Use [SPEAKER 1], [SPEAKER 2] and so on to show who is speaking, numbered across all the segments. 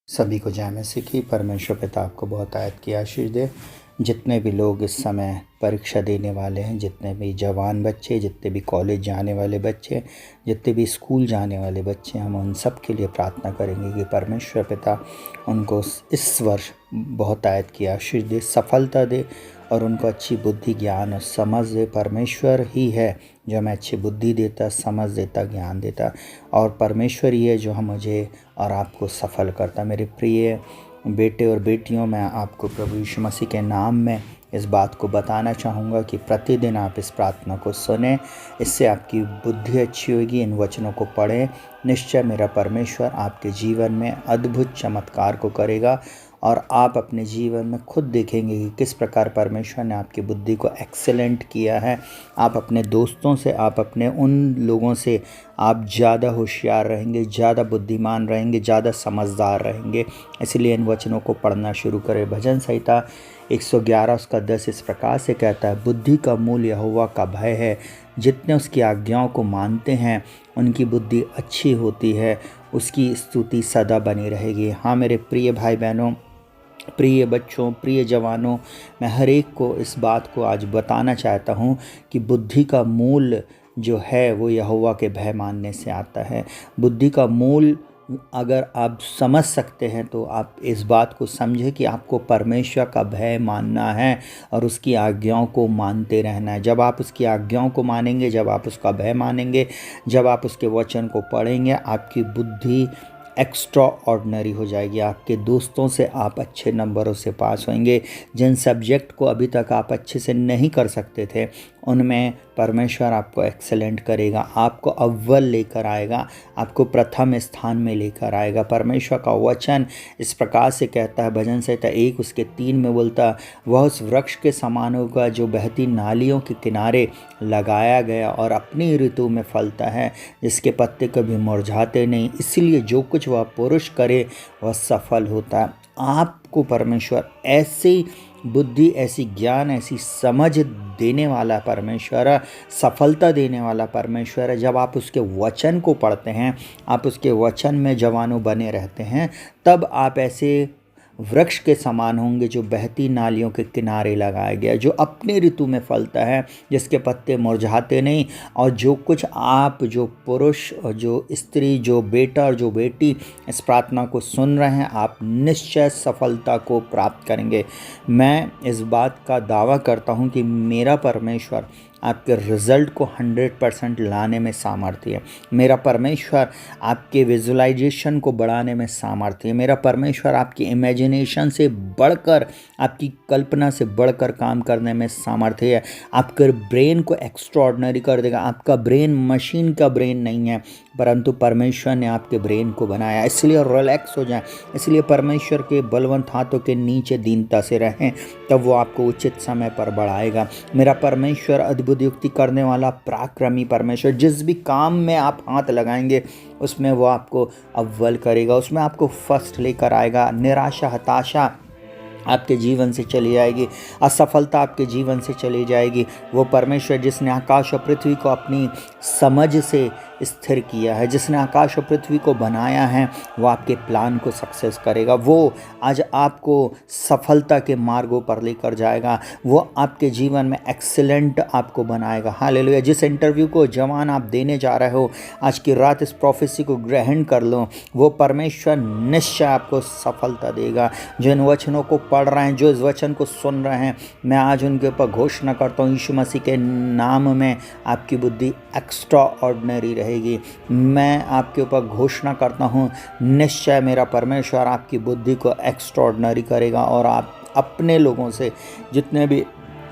[SPEAKER 1] सभी को जय मसीह की। परमेश्वर पिता आपको बहुत आयत की आशीष दे। जितने भी लोग इस समय परीक्षा देने वाले हैं, जितने भी जवान बच्चे, जितने भी कॉलेज जाने वाले बच्चे, जितने भी स्कूल जाने वाले बच्चे, हम उन सब के लिए प्रार्थना करेंगे कि परमेश्वर पिता उनको इस वर्ष बहुत आयत की आशीष दे, सफलता दे और उनको अच्छी बुद्धि, ज्ञान और समझ दे। परमेश्वर ही है जो हमें अच्छी बुद्धि देता, समझ देता, ज्ञान देता, और परमेश्वर ही है जो हम मुझे और आपको सफल करता। मेरे प्रिय बेटे और बेटियों, मैं आपको प्रभु यीशु मसीह के नाम में इस बात को बताना चाहूँगा कि प्रतिदिन आप इस प्रार्थना को सुने। इससे आपकी बुद्धि अच्छी होगी। इन वचनों को पढ़ें। निश्चय मेरा परमेश्वर आपके जीवन में अद्भुत चमत्कार को करेगा और आप अपने जीवन में खुद देखेंगे कि किस प्रकार परमेश्वर ने आपकी बुद्धि को एक्सेलेंट किया है। आप अपने दोस्तों से, आप अपने उन लोगों से आप ज़्यादा होशियार रहेंगे, ज़्यादा बुद्धिमान रहेंगे, ज़्यादा समझदार रहेंगे। इसलिए इन वचनों को पढ़ना शुरू करें। भजन संहिता 111 उसका 10 इस प्रकार से कहता है, बुद्धि का मूल यहोवा का भय है। जितने उसकी आज्ञाओं को मानते हैं उनकी बुद्धि अच्छी होती है, उसकी स्तुति सदा बनी रहेगी। हाँ मेरे प्रिय भाई बहनों, प्रिय बच्चों, प्रिय जवानों, मैं हर एक को इस बात को आज बताना चाहता हूँ कि बुद्धि का मूल जो है वो यहोवा के भय मानने से आता है। बुद्धि का मूल अगर आप समझ सकते हैं तो आप इस बात को समझें कि आपको परमेश्वर का भय मानना है और उसकी आज्ञाओं को मानते रहना है। जब आप उसकी आज्ञाओं को मानेंगे, जब आप उसका भय मानेंगे, जब आप उसके वचन को पढ़ेंगे, आपकी बुद्धि एक्स्ट्रा ऑर्डिनरी हो जाएगी। आपके दोस्तों से आप अच्छे नंबरों से पास होंगे। जिन सब्जेक्ट को अभी तक आप अच्छे से नहीं कर सकते थे उनमें परमेश्वर आपको एक्सेलेंट करेगा, आपको अव्वल लेकर आएगा, आपको प्रथम स्थान में लेकर आएगा। परमेश्वर का वचन इस प्रकार से कहता है, भजन संहिता 1 उसके 3 में बोलता, वह उस वृक्ष के समान होगा जो बहती नालियों के किनारे लगाया गया और अपनी ऋतु में फलता है, जिसके पत्ते कभी मुरझाते नहीं। इसलिए जो कुछ वह पुरुष करे वह सफल होता है। आपको परमेश्वर ऐसी बुद्धि, ऐसी ज्ञान, ऐसी समझ देने वाला परमेश्वर, सफलता देने वाला परमेश्वर है। जब आप उसके वचन को पढ़ते हैं, आप उसके वचन में जवानों बने रहते हैं, तब आप ऐसे वृक्ष के समान होंगे जो बहती नालियों के किनारे लगाया गया, जो अपनी ऋतु में फलता है, जिसके पत्ते मुरझाते नहीं। और जो कुछ आप, जो पुरुष, जो स्त्री, जो बेटा और जो बेटी इस प्रार्थना को सुन रहे हैं, आप निश्चय सफलता को प्राप्त करेंगे। मैं इस बात का दावा करता हूँ कि मेरा परमेश्वर आपके रिज़ल्ट को 100% लाने में सामर्थ्य है। मेरा परमेश्वर आपके विजुअलाइजेशन को बढ़ाने में सामर्थ्य है। मेरा परमेश्वर आपकी इमेजिनेशन से बढ़कर, आपकी कल्पना से बढ़कर काम करने में सामर्थ्य है। आपके ब्रेन को एक्स्ट्राऑर्डिनरी कर देगा। आपका ब्रेन मशीन का ब्रेन नहीं है, परंतु परमेश्वर ने आपके ब्रेन को बनाया। इसलिए रिलैक्स हो जाएं। इसलिए परमेश्वर के बलवंत हाथों के नीचे दीनता से रहें, तब वो आपको उचित समय पर बढ़ाएगा। मेरा परमेश्वर अद्भुत युक्ति करने वाला पराक्रमी परमेश्वर, जिस भी काम में आप हाथ लगाएंगे उसमें वो आपको अव्वल करेगा, उसमें आपको फर्स्ट लेकर आएगा। निराशा, हताशा आपके जीवन से चली जाएगी, असफलता आपके जीवन से चली जाएगी। वो परमेश्वर जिसने आकाश और पृथ्वी को अपनी समझ से स्थिर किया है, जिसने आकाश और पृथ्वी को बनाया है, वो आपके प्लान को सक्सेस करेगा। वो आज आपको सफलता के मार्गों पर लेकर जाएगा। वो आपके जीवन में एक्सीलेंट आपको बनाएगा। हालेलुया। जिस इंटरव्यू को जवान आप देने जा रहे हो, आज की रात इस प्रोफेसी को ग्रहण कर लो। वो परमेश्वर निश्चय आपको सफलता देगा। जो इन वचनों को पढ़ रहे हैं, जो इस वचन को सुन रहे हैं, मैं आज उनके ऊपर घोषणा करता हूँ, यीशु मसीह के नाम में आपकी बुद्धि एक्स्ट्रा ऑर्डिनरी रहेगी। मैं आपके ऊपर घोषणा करता हूँ, निश्चय मेरा परमेश्वर आपकी बुद्धि को एक्स्ट्रा ऑर्डिनरी करेगा और आप अपने लोगों से, जितने भी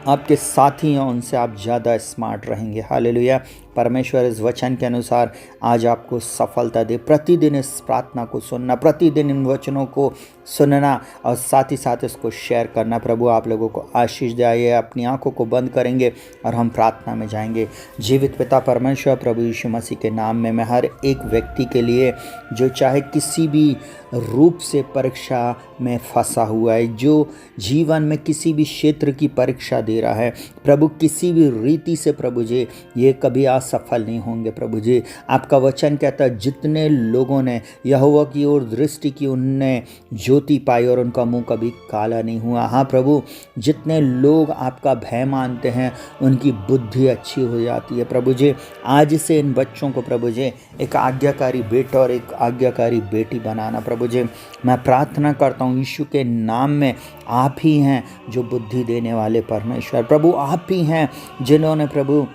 [SPEAKER 1] आपके साथी हैं, उनसे आप ज़्यादा स्मार्ट रहेंगे। हालेलुया। परमेश्वर इस वचन के अनुसार आज आपको सफलता दे। प्रतिदिन इस प्रार्थना को सुनना, प्रतिदिन इन वचनों को सुनना और साथ ही साथ इसको शेयर करना। प्रभु आप लोगों को आशीष दे। आइए अपनी आंखों को बंद करेंगे और हम प्रार्थना में जाएंगे। जीवित पिता परमेश्वर, प्रभु यीशु मसीह के नाम में मैं हर एक व्यक्ति के लिए, जो चाहे किसी भी रूप से परीक्षा में फंसा हुआ है, जो जीवन में किसी भी क्षेत्र की परीक्षा दे रहा है, प्रभु किसी भी रीति से, प्रभु जी ये कभी आ असफल नहीं होंगे प्रभु जी। आपका वचन कहता है जितने लोगों ने यहोवा की ओर दृष्टि की उनने ज्योति पाई और उनका मुंह कभी काला नहीं हुआ। हाँ प्रभु, जितने लोग आपका भय मानते हैं उनकी बुद्धि अच्छी हो जाती है प्रभु जी। आज से इन बच्चों को प्रभु जी एक आज्ञाकारी बेटा और एक आज्ञाकारी बेटी बनाना प्रभु जी। मैं प्रार्थना करता हूँ यीशु के नाम में, आप ही हैं जो बुद्धि देने वाले परमेश्वर प्रभु। आप ही हैं जिन्होंने प्रभु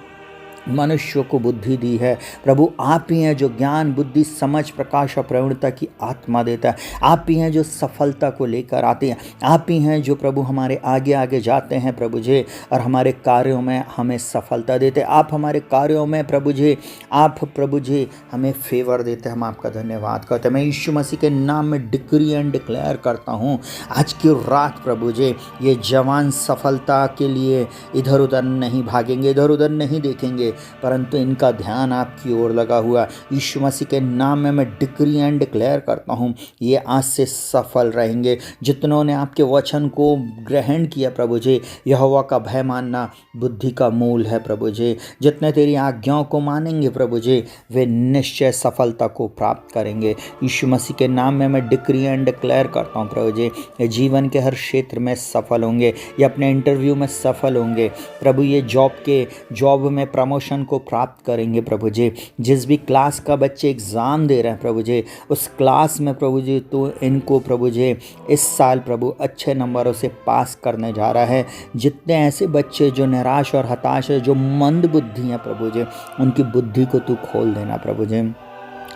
[SPEAKER 1] मनुष्यों को बुद्धि दी है प्रभु। आप ही हैं जो ज्ञान बुद्धि समझ प्रकाश और प्रवीणता की आत्मा देता है। आप ही हैं जो सफलता को लेकर आते हैं। आप ही हैं जो प्रभु हमारे आगे आगे जाते हैं प्रभु जी और हमारे कार्यों में हमें सफलता देते हैं। आप हमारे कार्यों में प्रभु जी, आप प्रभु जी हमें फेवर देते हैं। हम आपका धन्यवाद करते हैं। मैं यीशु मसीह के नाम में डिक्री एंड डिक्लेयर करता हूँ आज की रात प्रभु जी, ये जवान सफलता के लिए इधर उधर नहीं भागेंगे, इधर उधर नहीं देखेंगे, परंतु इनका ध्यान आपकी ओर लगा हुआ। यीशु मसीह के नाम में मैं डिक्री एंड डिक्लेयर करता हूँ ये आज से सफल रहेंगे। जितनों ने आपके वचन को ग्रहण किया प्रभु जी, यहोवा का भय मानना बुद्धि का मूल है प्रभु जी। जितने तेरी आज्ञाओं को मानेंगे प्रभु जी, वे निश्चय सफलता को प्राप्त करेंगे। यीशु मसीह के नाम में मैं डिक्री एंड डिक्लेयर करता हूँ प्रभु जी, ये जीवन के हर क्षेत्र में सफल होंगे, ये अपने इंटरव्यू में सफल होंगे प्रभु। ये जॉब में प्रमोशन को प्राप्त करेंगे प्रभु जी। जिस भी क्लास का बच्चे एग्ज़ाम दे रहे हैं प्रभु जी, उस क्लास में प्रभु जी तो इनको प्रभु जी इस साल प्रभु अच्छे नंबरों से पास करने जा रहा है। जितने ऐसे बच्चे जो निराश और हताश है, जो मंद बुद्धि हैं प्रभु जी, उनकी बुद्धि को तू खोल देना प्रभु जी।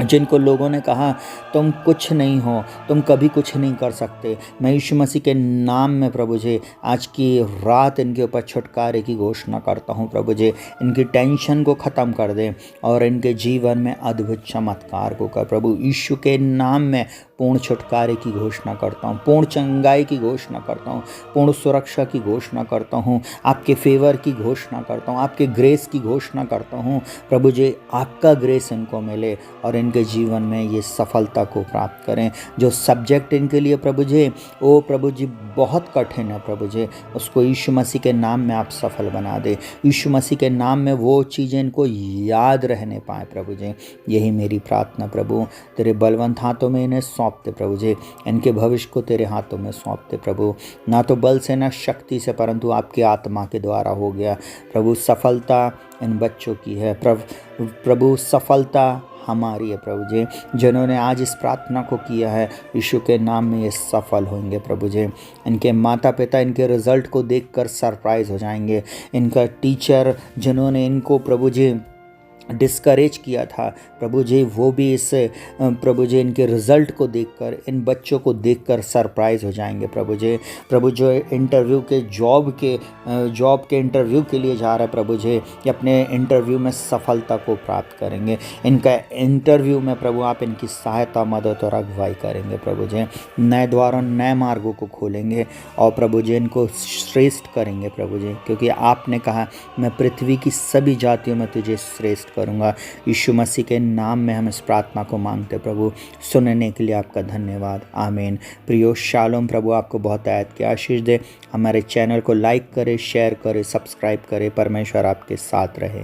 [SPEAKER 1] जिनको लोगों ने कहा तुम कुछ नहीं हो, तुम कभी कुछ नहीं कर सकते, मैं यीशु मसीह के नाम में प्रभु जी आज की रात इनके ऊपर छुटकारे की घोषणा करता हूँ प्रभु जी। इनकी टेंशन को ख़त्म कर दे और इनके जीवन में अद्भुत चमत्कार को कर प्रभु। यीशु के नाम में पूर्ण छुटकारे की घोषणा करता हूँ, पूर्ण चंगाई की घोषणा करता हूँ, पूर्ण सुरक्षा की घोषणा करता हूँ, आपके फेवर की घोषणा करता हूँ, आपके ग्रेस की घोषणा करता हूँ प्रभु जी। आपका ग्रेस इनको मिले और इनके जीवन में ये सफलता को प्राप्त करें। जो सब्जेक्ट इनके लिए प्रभु जी, वो प्रभु जी बहुत कठिन है प्रभु जी, उसको यीशु मसीह के नाम में आप सफल बना दे। यीशु मसीह के नाम में वो चीज़ें इनको याद रहने पाए प्रभु जी। यही मेरी प्रार्थना प्रभु। तेरे बलवंत हाथों में इन्हें सौंपते प्रभु जी, इनके भविष्य को तेरे हाथों में सौंपते प्रभु। ना तो बल से ना शक्ति से, परंतु आपकी आत्मा के द्वारा हो गया प्रभु। सफलता इन बच्चों की है प्रभु, सफलता हमारी है प्रभु जी। जिन्होंने आज इस प्रार्थना को किया है यीशु के नाम में ये सफल होंगे प्रभु जी। इनके माता पिता इनके रिज़ल्ट को देखकर सरप्राइज हो जाएंगे। इनका टीचर जिन्होंने इनको प्रभु जी डिस्करेज किया था प्रभु जी, वो भी इस प्रभु जी इनके रिज़ल्ट को देखकर, इन बच्चों को देखकर सरप्राइज हो जाएंगे प्रभु जी। प्रभु जो इंटरव्यू के जॉब के इंटरव्यू के लिए जा रहा है प्रभु जी, अपने इंटरव्यू में सफलता को प्राप्त करेंगे। इनका इंटरव्यू में प्रभु आप इनकी सहायता मदद और अगुवाई करेंगे प्रभु जी। नए द्वारों नए मार्गों को खोलेंगे और प्रभु जी इनको श्रेष्ठ करेंगे प्रभु जी, क्योंकि आपने कहा मैं पृथ्वी की सभी जातियों में तुझे श्रेष्ठ करूंगा। यीशु मसीह के नाम में हम इस प्रार्थना को मांगते प्रभु। सुनने के लिए आपका धन्यवाद। आमीन। प्रियो शालोम। प्रभु आपको बहुत आयत की आशीष दे। हमारे चैनल को लाइक करें, शेयर करें, सब्सक्राइब करें। परमेश्वर आपके साथ रहे।